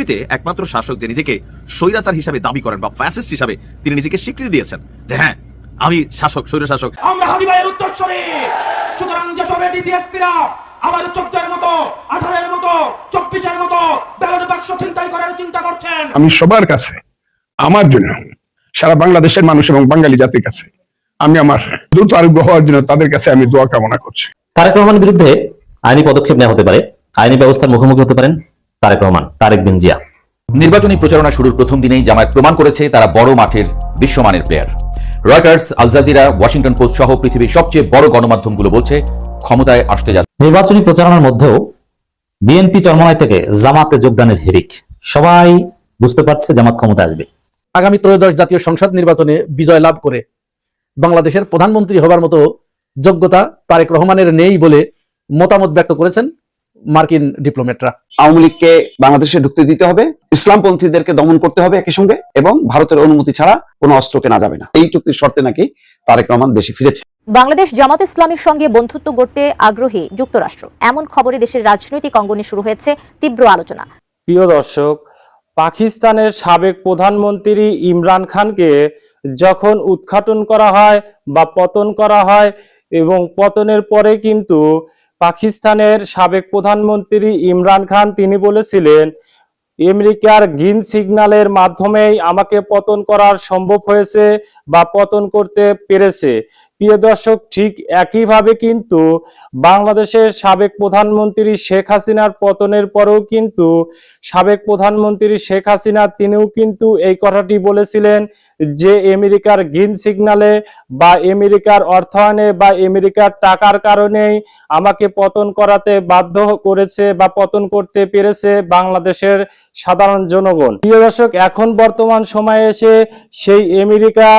পৃথিবীতে একমাত্র শাসক যে নিজেকে স্বৈরাচার হিসাবে দাবি করেন বা ফ্যাসিস্ট হিসাবে তিনি নিজেকে স্বীকৃতি দিয়েছেন যে হ্যাঁ আমি শাসক, স্বৈর শাসক। আমরা হাদি ভাইয়ের উত্তরসূরি। সুতরাং যেসব ডিসিএসপিরা আবার 14-এর মতো, 18-এর মতো, 24-এর মতো ব্যালট বাক্স ছিনতাই করার চিন্তা করছেন, আমি সবার কাছে, আমার জন্য, সারা বাংলাদেশের মানুষ এবং বাঙালি জাতির কাছে আমি আমার দ্রুত আরোগ্য হওয়ার জন্য তাদের কাছে আমি দোয়া কামনা করছি। তারেক রহমানের বিরুদ্ধে আইনি পদক্ষেপ নেওয়া হতে পারে, আইনি ব্যবস্থার মুখোমুখি হতে পারেন তারেক রহমান, তারেক বিন জিয়া। নির্বাচনী প্রচারণা শুরুর প্রথম দিনেই জামায়াত প্রমাণ করেছে তারা বড় মাঠের বিশ্বমানের player. Reuters, Al Jazeera, Washington Post সহ পৃথিবীর সবচেয়ে বড় গণমাধ্যমগুলো বলছে ক্ষমতায় আসতে যাচ্ছে। নির্বাচনী প্রচারণার মধ্যেও বিএনপি চরমনাই থেকে জামাতে যোগদানের হিড়িক, সবাই বুঝতে পারছে জামাত ক্ষমতায় আসবে। আগামী ত্রয়োদশ জাতীয় সংসদ নির্বাচনে বিজয় লাভ করে বাংলাদেশের প্রধানমন্ত্রী হবার মতো যোগ্যতা তারেক রহমানের নেই বলে মতামত ব্যক্ত করেছেন মার্কিন ডিপ্লোম্যাটরা। আওয়ামী লীগকে বাংলাদেশে ঢুকতে দিতে হবে, ইসলামপন্থীদেরকে দমন করতে হবে একই সঙ্গে, এবং ভারতের অনুমতি ছাড়া কোনো অস্ত্র কেনা যাবে না। এই চুক্তির শর্তে নাকি তারেক রহমান দেশে ফিরেছে। বাংলাদেশ জামাত ইসলামের সঙ্গে বন্ধুত্ব গড়তে আগ্রহী যুক্তরাষ্ট্র, এমন খবরে দেশের রাজনৈতিক অঙ্গনে শুরু হয়েছে তীব্র আলোচনা। প্রিয় দর্শক, পাকিস্তানের সাবেক প্রধানমন্ত্রী ইমরান খানকে যখন উৎখাটন করা হয় বা পতন করা হয়, এবং পতনের পরে কিন্তু পাকিস্তানের সাবেক প্রধানমন্ত্রী ইমরান খান তিনি বলেছিলেন আমেরিকার গ্রিন সিগন্যালের মাধ্যমেই আমাকে পতন করার সম্ভব হয়েছে বা পতন করতে পেরেছে। প্রিয় দর্শক, ঠিক একইভাবে কিন্তু বাংলাদেশের সাবেক প্রধানমন্ত্রী শেখ হাসিনার পতনের পরেও কিন্তু সাবেক প্রধানমন্ত্রী শেখ হাসিনা তিনিও কিন্তু এই কথাটি বলেছিলেন যে আমেরিকার গ্রিন সিগন্যালে বা আমেরিকার অর্থায়নে বা আমেরিকার টাকার কারণেই আমাকে পতন করাতে বাধ্য করেছে বা পতন করতে পেরেছে বাংলাদেশের সাধারণ জনগণ। প্রিয় দর্শক, এখন বর্তমান সময়ে এসে সেই আমেরিকা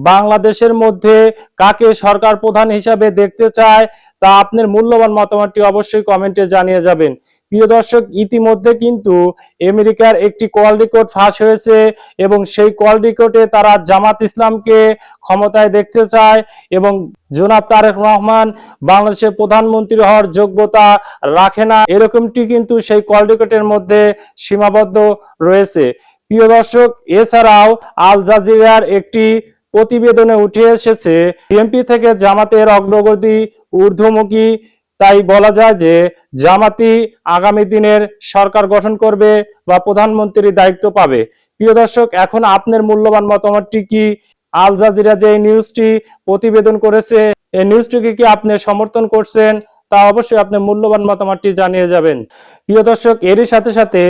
বাংলাদেশের মধ্যে কাকে সরকার প্রধান হিসাবে দেখতে চায় তা আপনার মূল্যবান মতামতটি অবশ্যই কমেন্টে জানিয়ে যাবেন। প্রিয় দর্শক, ইতিমধ্যে কিন্তু আমেরিকার একটি কল রেকর্ড ফাঁস হয়েছে এবং সেই কল রেকর্ডে তারা জামাত ইসলামকে ক্ষমতায় দেখতে চায় এবং জনাব তারেক রহমান বাংলাদেশের প্রধানমন্ত্রী হওয়ার যোগ্যতা রাখে না, এরকমটি কিন্তু সেই কল রেকর্ডের মধ্যে সীমাবদ্ধ রয়েছে। প্রিয় দর্শক, এছাড়াও আল জাজিরার একটি প্রতিবেদনে উঠে এসেছে বিএনপি থেকে জামাতের অগ্রগতি ঊর্ধ্বমুখী, তাই বলা যায় যে জামাতি আগামী দিনের সরকার গঠন করবে বা প্রধানমন্ত্রীর দায়িত্ব পাবে। প্রিয় দর্শক, এখন আপনার মূল্যবান মতামতটি কি? আল জাজিরা যে নিউজটি প্রতিবেদন করেছে এই নিউজটিকে কি আপনি সমর্থন করছেন তা অবশ্যই আপনি মূল্যবান মতামতটি জানিয়ে যাবেন। প্রিয় দর্শক, এরই সাথে সাথে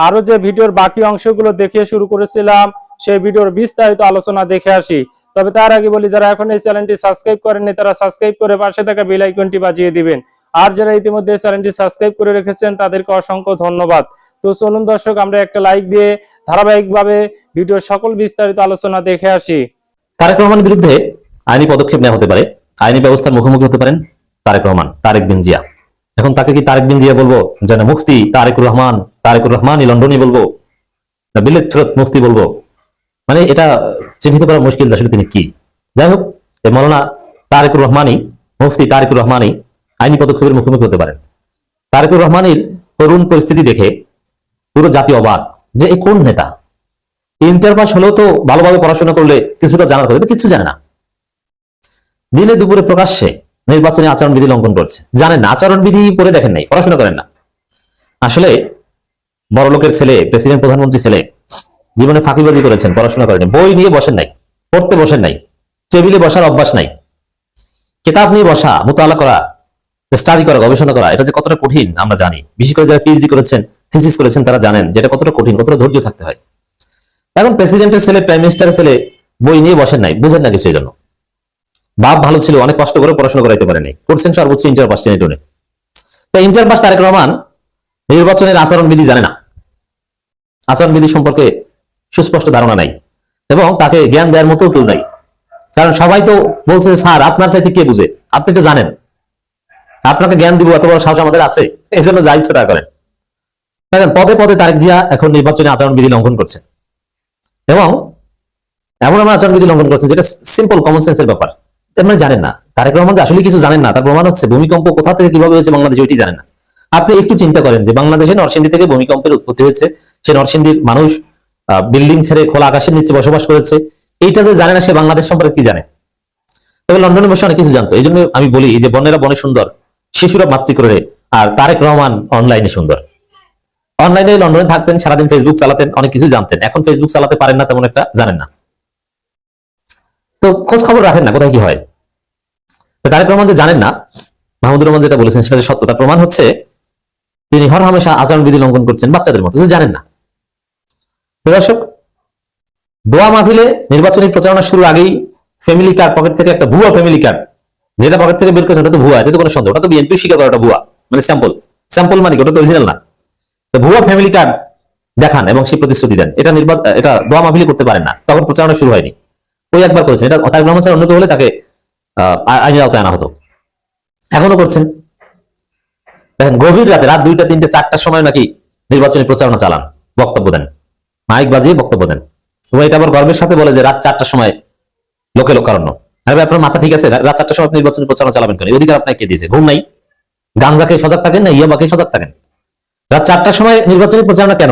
আরো যে ভিডিওর বাকি অংশগুলো দেখিয়ে শুরু করেছিলাম সেই ভিডিওর বিস্তারিত আলোচনা দেখে আসি। তবে তার আগে বলি, যারা এখন এই চ্যানেলটি সাবস্ক্রাইব করেননি তারা সাবস্ক্রাইব করে পাশে থাকা বেল আইকনটি বাজিয়ে দিবেন, আর যারা ইতিমধ্যে চ্যানেলটি সাবস্ক্রাইব করে রেখেছেন তাদেরকে অসংখ্য ধন্যবাদ। তো চলুন দর্শক, আমরা একটা লাইক দিয়ে ধারাবাহিকভাবে ভিডিওর সকল বিস্তারিত আলোচনা দেখে আসি। তারেক রহমানের বিরুদ্ধে আইনি পদক্ষেপ নেওয়া হতে পারে, আইনি ব্যবস্থার মুখোমুখি হতে পারেন তারেক রহমান, তারেক বিন জিয়া। এখন তাকে কি তারেক বিন জিয়া বলবো, যেন মুফতি তারেকুর রহমান লন্ডনী বলবো, না বিলেত ফেরত মুফতি বলবো, মানে এটা চিহ্নিত করা মুশকিল আসলে তিনি কি। যাই হোক, এই মৌলানা তারেকুর রহমানই, মুফতি তারেকুর রহমানই আইনি পদক্ষেপের মুখোমুখি হতে পারেন। তারেকুর রহমানের করুণ পরিস্থিতি দেখে পুরো জাতি অবাক যে এই কোন নেতা, ইন্টার পাস হলেও তো ভালোভাবে পড়াশোনা করলে কিছুটা জানার কথা, কিছু জানে না। দিনে দুপুরে প্রকাশ্যে নির্বাচনী আচরণবিধি লঙ্ঘন করছে, জানেন না, আচরণবিধি পড়ে দেখেন নাই, পড়াশোনা করেন না। আসলে বড় লোকের ছেলে, প্রেসিডেন্ট প্রধানমন্ত্রী ছেলে, জীবনে ফাঁকিবাজি করেছেন, পড়াশোনা করেন, বই নিয়ে বসেন নাই, পড়তে বসেন নাই, টেবিলে বসার অভ্যাস নাই। কিতাব নিয়ে বসা, মোতালা করা, স্টাডি করা, গবেষণা করা, এটা যে কতটা কঠিন আমরা জানি। বিশেষ করে যারা পিএইচডি করেছেন, থিসিস করেছেন, তারা জানেন যেটা কতটা কঠিন, কতটা ধৈর্য থাকতে হয়। এখন প্রেসিডেন্টের ছেলে, প্রাইম মিনিস্টারের ছেলে বই নিয়ে বসেন নাই, বুঝেন না কিছু। এই জন্য বাপ ভালো ছিল, অনেক কষ্ট করে পড়াশোনা করাইতে পারেনি, করছেন সর্বোচ্চ ইন্টার পাস সেনেটনে। তাই ইন্টার পাস তারেক রহমান নির্বাচনের আচরণবিধি জানে না, আচরণবিধি সম্পর্কে সুস্পষ্ট ধারণা নাই, এবং তাকে জ্ঞান দেওয়ার মতো কেউ নাই। কারণ সবাই তো বলছে স্যার আপনার চাইতে কে বুঝে, আপনি তো জানেন, আপনাকে জ্ঞান দিব এত বড় সাহস আমাদের আছে, এই জন্য যা ইচ্ছা তা করেন। দেখেন, পদে পদে তারেক জিয়া এখন নির্বাচনী আচরণবিধি লঙ্ঘন করছে, এবং এমন এমন আচরণবিধি লঙ্ঘন করছে যেটা সিম্পল কমন সেন্সের ব্যাপার। মানে জানেন না তারেক রহমান যে আসলে কিছু জানেন না, তার প্রমাণ হচ্ছে ভূমিকম্প কোথা থেকে কিভাবে হয়েছে বাংলাদেশে ওইটি জানেন না। আপনি একটু চিন্তা করেন যে বাংলাদেশে নরসিংদী থেকে ভূমিকম্পের উৎপত্তি হয়েছে, সে নরসিংদীর মানুষ বিল্ডিং ছেড়ে খোলা আকাশের নিচে বসবাস করেছে, এইটা যে জানে না সে বাংলাদেশ সম্পর্কে কি জানে? তবে লন্ডনে বসে অনেক কিছু জানতো। এই জন্য আমি বলি যে বনেরা বনে সুন্দর, শিশুরা মাতৃকরে, আর তারেক রহমান অনলাইনে সুন্দর। অনলাইনে লন্ডনে থাকতেন, সারাদিন ফেসবুক চালাতেন, অনেক কিছু জানতেন। এখন ফেসবুক চালাতে পারেন না, তেমন একটা জানেন না, তো খোঁজ খবর রাখেন না কোথায় কি হয়। তো তারেক রহমান যে জানেন না, মাহমুদুর রহমান যেটা বলেছেন সেটা যে সত্য, তার প্রমাণ হচ্ছে তিনি হর হামেশা আচরণবিধি লঙ্ঘন করছেন বাচ্চাদের মতো, জানেন না। তো দর্শক, দোয়া মাহফিলে নির্বাচনী প্রচারণা শুরুর আগেই ফ্যামিলি কার্ড পকেট থেকে, একটা ভুয়া ফ্যামিলি কার্ড যেটা পকেট থেকে বের করেছেন, ওটা তো ভুয়া, এতে তো কোনো সন্দেহ, ওটা তো বিএনপি স্বীকার করে ওটা ভুয়া, মানে স্যাম্পল মানে ওটা তো অরিজিনাল না। তো ভুয়া ফ্যামিলি কার্ড দেখান এবং সেই প্রতিশ্রুতি দেন, এটা দোয়া মাহফিলে করতে পারেন না, তখন প্রচারণা শুরু হয়নি। ওই একবার করেছেন, এটা তারেক রহমান স্যার অন্য কেউ হলে তাকে আইনের আওতায় আনা হতো, এখনো করছেন। দেখেন গভীর রাতে, রাত 2টা 3টে 4টার সময় নাকি নির্বাচনী প্রচারণা চালান, বক্তব্য দেন, মাইক বাজিয়ে বক্তব্য দেন, এবং এটা আবার গর্বের সাথে বলে যে রাত 4টার সময় লোকে লোকারণ্য। আরে আপনার মাথা ঠিক আছে? রাত 4টার সময় আপনি নির্বাচনী প্রচারণা চালাবেন কেন? এই অধিকার আপনাকে কে দিয়েছে? ঘুম নাই? গাঞ্জাকে সজাগ থাকেন না ইয়াবাকে সজাগ থাকেন? রাত 4টার সময় নির্বাচনী প্রচারণা কেন?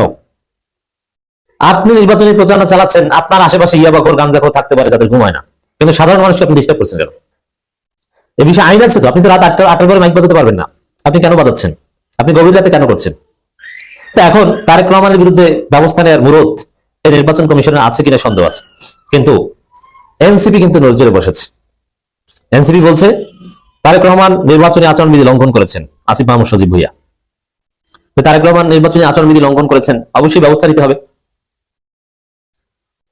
আপনি নির্বাচনী প্রচারণা চালাচ্ছেন, আপনার আশেপাশে ইয়াবাখোর গাঞ্জাখোর থাকতে পারে যাদের ঘুম হয় না, কিন্তু সাধারণ মানুষকে আপনি ডিস্টার্ব করছেন কেন? এই বিষয়ে আইন আছে তো, আপনি তো রাত 8টার পরে মাইক বাজাতে পারবেন না, আপনি কেন বাজাচ্ছেন? আপনি গভীর রাতে কেন করছেন? তো এখন তারেক রহমানের বিরুদ্ধে ব্যবস্থা নেওয়ার মুরত এই নির্বাচন কমিশনের আছে কিনা সন্দেহ আছে, কিন্তু এনসিপি কিন্তু নজরে বসেছে। এনসিপি বলছে তারেক রহমান নির্বাচনী আচরণবিধি লঙ্ঘন করেছেন, আসিফ মাহমুদ সজীব ভুইয়া। তারেক রহমান নির্বাচনী আচরণবিধি লঙ্ঘন করেছেন, অবশ্যই ব্যবস্থা নিতে হবে।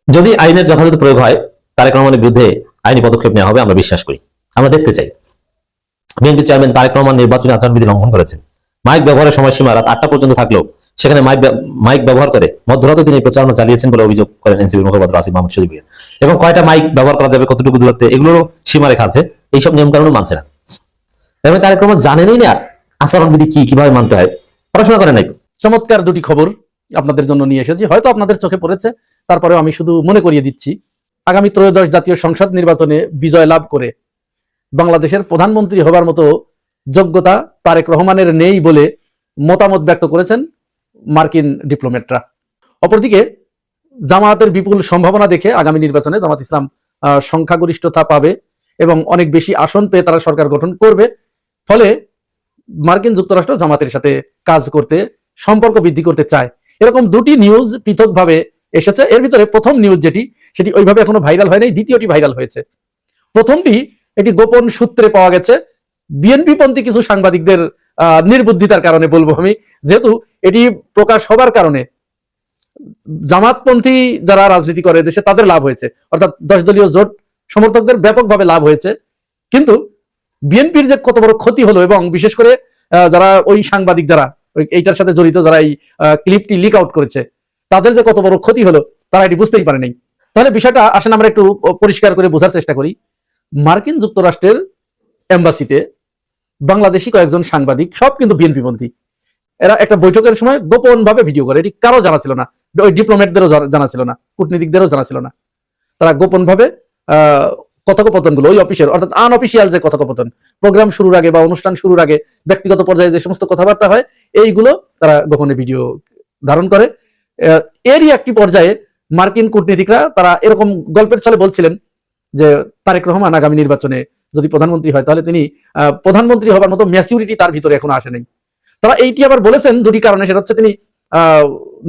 যদি আইনের যথাযথ প্রয়োগ হয়, তারেক রহমানের বিরুদ্ধে আইনি পদক্ষেপ নেওয়া হবে, আমরা বিশ্বাস করি, আমরা দেখতে চাই। বিএনপি চেয়ারম্যান তারেক রহমান নির্বাচনী আচরণবিধি লঙ্ঘন করেছেন, মাইক ব্যবহারের সময়সীমা রাত 8টা পর্যন্ত থাকলেও সেখানে মাইক ব্যবহার করে মধ্যরাতে তিনি প্রচারণা চালিয়েছেন বলে অভিযোগ করেন এনসিপির মুখপাত্র আসিফ মাহমুদ সজীব ভুইয়া। এবং কয়টা মাইক ব্যবহার করা যাবে, কতটুকু দূরত্বে, এগুলোরও সীমারেখা আছে, এইসব নিয়ম কানুন মানছে না। এবং তারেক রহমান জানেনই না আচরণবিধি কি, কিভাবে মানতে হয়, পড়াশোনা করেন নাই। চমৎকার দুটি খবর আপনাদের জন্য নিয়ে এসেছি, হয়তো আপনাদের চোখে পড়েছে, তারপরেও আমি শুধু মনে করিয়ে দিচ্ছি। আগামী ত্রয়োদশ জাতীয় সংসদ নির্বাচনে বিজয় লাভ করে বাংলাদেশের প্রধানমন্ত্রী হবার মতো যোগ্যতা তারেক রহমানের নেই বলে মতামত ব্যক্ত করেছেন মার্কিন ডিপ্লোম্যাটরা। অপরদিকে জামায়াতের বিপুল সম্ভাবনা দেখে আগামী নির্বাচনে জামাত ইসলাম সংখ্যাগরিষ্ঠতা পাবে এবং অনেক বেশি আসন পেয়ে তারা সরকার গঠন করবে। ফলে মার্কিন যুক্তরাষ্ট্র জামাতের সাথে কাজ করতে, সম্পর্ক বৃদ্ধি করতে চায়। এরকম দুটি নিউজ পৃথকভাবে এসেছে। এর ভিতরে প্রথম নিউজ সেটি ওইভাবে এখনো ভাইরাল হয় নাই, দ্বিতীয়টি ভাইরাল হয়েছে। প্রথমটি এটি গোপন সূত্রে পাওয়া গেছে, বিএনপি পন্থী কিছু সাংবাদিকদের নির্বুদ্ধিতার কারণে বলবো আমি, যেহেতু এটি প্রকাশ হবার কারণে জামাতপন্থী যারা রাজনীতি করে দেশে তাদের লাভ হয়েছে, অর্থাৎ 10 দলীয় জোট সমর্থকদের ব্যাপকভাবে লাভ হয়েছে। কিন্তু বিএনপির যে কত বড় ক্ষতি হলো, এবং বিশেষ করে যারা ওই সাংবাদিক যারা এইটার সাথে জড়িত, যারা এই ক্লিপটি লিক আউট করেছে, তাদের যে কত বড় ক্ষতি হলো তারা এটি বুঝতেই পারে নাই। তাহলে বিষয়টা আসেন আমরা একটু পরিষ্কার করে বোঝার চেষ্টা করি। মার্কিন যুক্তরাষ্ট্রের এম্বাসিতে বাংলাদেশি কয়েকজন সাংবাদিক, সব কিন্তু বিএনপি পন্থী, এরা একটা বৈঠকের সময় গোপন ভাবে ভিডিও করে। এটি কারো জানা ছিল না, ওই ডিপ্লোম্যাটদেরও জানা ছিল না, কূটনীতিকদেরও জানা ছিল না। তারা গোপন ভাবে কথোপকথনগুলো ওই অফিসের, অর্থাৎ আনঅফিসিয়াল যে কথোপকথন, প্রোগ্রাম শুরুর আগে বা অনুষ্ঠান শুরুর আগে ব্যক্তিগত পর্যায়ে যে সমস্ত কথাবার্তা হয়, এইগুলো তারা গোপনে ভিডিও ধারণ করে। এরই একটি পর্যায়ে মার্কিন কূটনীতিকরা তারা এরকম গল্পের ছলে বলছিলেন যে তারেক রহমান আগামী নির্বাচনে যদি প্রধানমন্ত্রী হয় তাহলে তিনি প্রধানমন্ত্রী হবার মতো ম্যাচিউরিটি তার ভিতরে এখনো আসে নাই। তারা এইটি আবার বলেছেন দুটি কারণে। সেটা হচ্ছে তিনি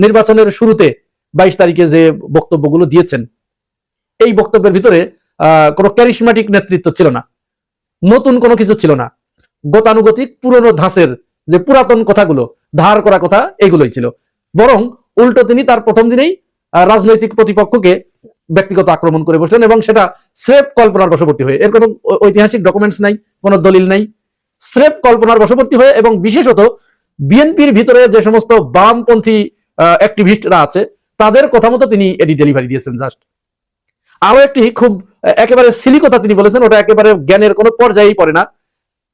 নির্বাচনের শুরুতে 22 তারিখে যে বক্তব্যগুলো দিয়েছেন, এই বক্তব্যের ভিতরে কোনো ক্যারিসম্যাটিক নেতৃত্ব ছিল না, নতুন কোনো কিছু ছিল না, গতানুগতিক পুরনো ধাঁচের যে পুরাতন কথাগুলো, ধার করা কথা, এগুলোই ছিল। বরং উল্টো তিনি তার প্রথম দিনেই রাজনৈতিক প্রতিপক্ষকে ব্যক্তিগত আক্রমণ করে বসলেন, এবং সেটা স্রেফ কল্পনার বশবর্তী হয়ে, এর কোনো ঐতিহাসিক ডকুমেন্টস নাই, কোনো দলিল নাই, স্রেফ কল্পনার বশবর্তী হয়ে। এবং বিশেষত বিএনপির ভিতরে যে সমস্ত বামপন্থী অ্যাক্টিভিস্টরা আছে তাদের কথা মতো তিনি এটি ডেলিভারি দিয়েছেন। জাস্ট আরো একটি খুব একেবারে সিলি কথা তিনি বলেছেন, ওটা একেবারে জ্ঞানের কোনো পর্যায়েই পড়ে না,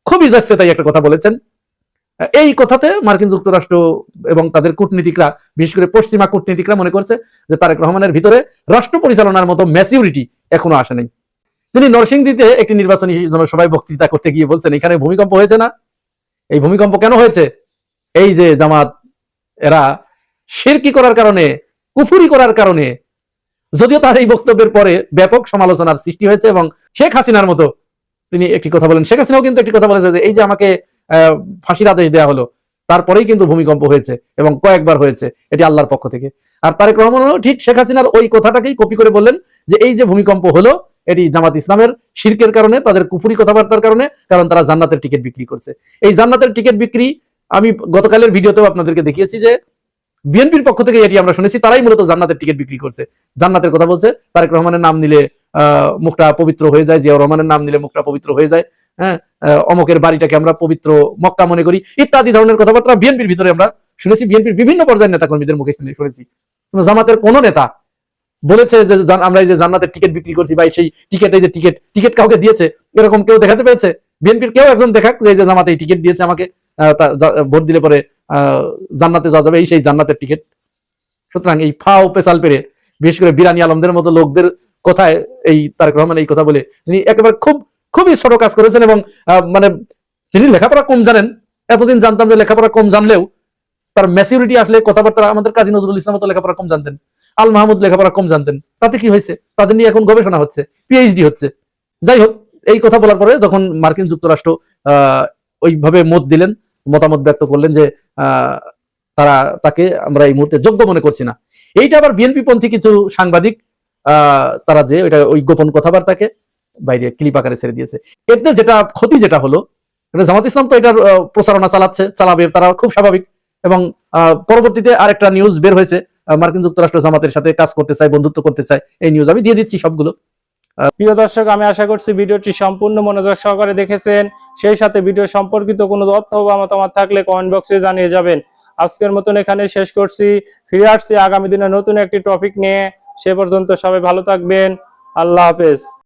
খুবই যাচ্ছে তাই একটা কথা বলেছেন। এই কথাতে মার্কিন যুক্তরাষ্ট্র এবং তাদের কূটনীতিকরা, বিশেষ করে পশ্চিমা কূটনীতিকরা মনে করছে যে তারেক রহমানের ভিতরে রাষ্ট্র পরিচালনার মতো ম্যাচিউরিটি এখনো আসে নাই। তিনি নরসিংদীতে একটি নির্বাচনী জনসভায় বক্তৃতা করতে গিয়ে বলছেন, এখানে ভূমিকম্প হয়েছে না, এই ভূমিকম্প কেন হয়েছে এই যে জামাত এরা শিরকি করার কারণে, কুফুরি করার কারণে, যদিও তার এই বক্তব্যের পরে ব্যাপক সমালোচনার সৃষ্টি হয়েছে এবং শেখ হাসিনার মতো তিনি একটি কথা বলেন, শেখ হাসিনাও কিন্তু একটি কথা বলেছে যে এই যে আমাকে ফাঁসির আদেশ দেওয়া হলো, তারপরেই কিন্তু ভূমিকম্প হয়েছে এবং কয়েকবার হয়েছে, এটি আল্লাহর পক্ষ থেকে। আর তারেক রহমানও ঠিক শেখ হাসিনার ওই কথাটাকেই কপি করে বললেন যে এই যে ভূমিকম্প হলো এটি জামাত ইসলামের শিরকের কারণে, তাদের কুফুরি কথাবার্তার কারণে, কারণ তারা জান্নাতের টিকিট বিক্রি করছে। এই জান্নাতের টিকিট বিক্রি আমি গতকালের ভিডিওতেও আপনাদেরকে দেখিয়েছি যে বিএনপির পক্ষ থেকে এটি আমরা শুনেছি, তারাই মূলত জান্নাতের টিকিট বিক্রি করছে, জান্নাতের কথা বলছে। তারেক রহমানের নাম নিলে মুখটা পবিত্র হয়ে যায়, জিয়াউর রহমানের নাম নিলে মুখটা পবিত্র হয়ে যায়, হ্যাঁ, অমকের বাড়িটাকে আমরা পবিত্র মক্কা মনে করি, ইত্যাদি ধরনের কথাবার্তা বিএনপির ভিতরে আমরা শুনেছি, বিএনপির বিভিন্ন পর্যায়ের নেতাকর্মীদের মুখে শুনেছি। জামাতের কোন নেতা বলেছে যে আমরা এই যে জান্নাতের টিকিট বিক্রি করছি বা সেই টিকিট, এই যে টিকিট কাউকে দিয়েছে এরকম কেউ দেখাতে পেরেছে? বিএনপির কেউ একজন দেখাক যে এই যে জামাতে এই টিকিট দিয়েছে আমাকে, ভোট দিলে পরে জান্নাতে যাওয়া যাবে, এই সেই জান্নাতের টিকিট। সুতরাং এই ফাও পেশাল পেরে বিশেষ করে বিরানি আলমদের মতো লোকদের কথায় এই তারেক রহমান এই কথা বলে তিনি একেবারে খুবই ছোট কাজ করেছেন। এবং মানে তিনি লেখাপড়া কম জানেন, এতদিন জানতাম যে লেখাপড়া কম জানলেও তার ম্যাচিউরিটি আসলে কথাবার্তা, আমাদের কাজী নজরুল ইসলাম তো লেখাপড়া কম জানতেন, আল মাহমুদ লেখাপড়া কম জানতেন, তাতে কি হয়েছে? তাদের নিয়ে এখন গবেষণা হচ্ছে, পিএইচডি হচ্ছে। যাই হোক, এই কথা বলার পরে যখন মার্কিন যুক্তরাষ্ট্র ওইভাবে মতামত ব্যক্ত করলেন যে তাকে আমরা এই মুহূর্তে যোগ্য মনে করছি না, এইটা আবার বিএনপি পন্থী কিছু সাংবাদিক তারা যে ওই গোপন কথাবার্তাকে বাইরে ক্লিপ আকারে ছেড়ে দিয়েছে। এতে যেটা ক্ষতি যেটা হলো, এটা জামাত ইসলাম তো এটার প্রচারণা চালাবে, তারা খুব স্বাভাবিক। এবং পরবর্তীতে আরেকটা নিউজ বের হয়েছে, মার্কিন যুক্তরাষ্ট্র জামাতের সাথে কাজ করতে চায়, বন্ধুত্ব করতে চায়, এই নিউজ আমি দিয়ে দিচ্ছি সবগুলো। প্রিয় দর্শক, আমি আশা করছি ভিডিওটি সম্পূর্ণ মনোযোগ সহকারে দেখেছেন, সেই সাথে ভিডিও সম্পর্কিত কোনো তথ্য বা মতামত থাকলে কমেন্ট বক্সে জানিয়ে যাবেন। আজকের মতন এখানে শেষ করছি, ফিরে আসছি আগামী দিনে নতুন একটি টপিক নিয়ে। সে পর্যন্ত সবাই ভালো থাকবেন, আল্লাহ হাফেজ।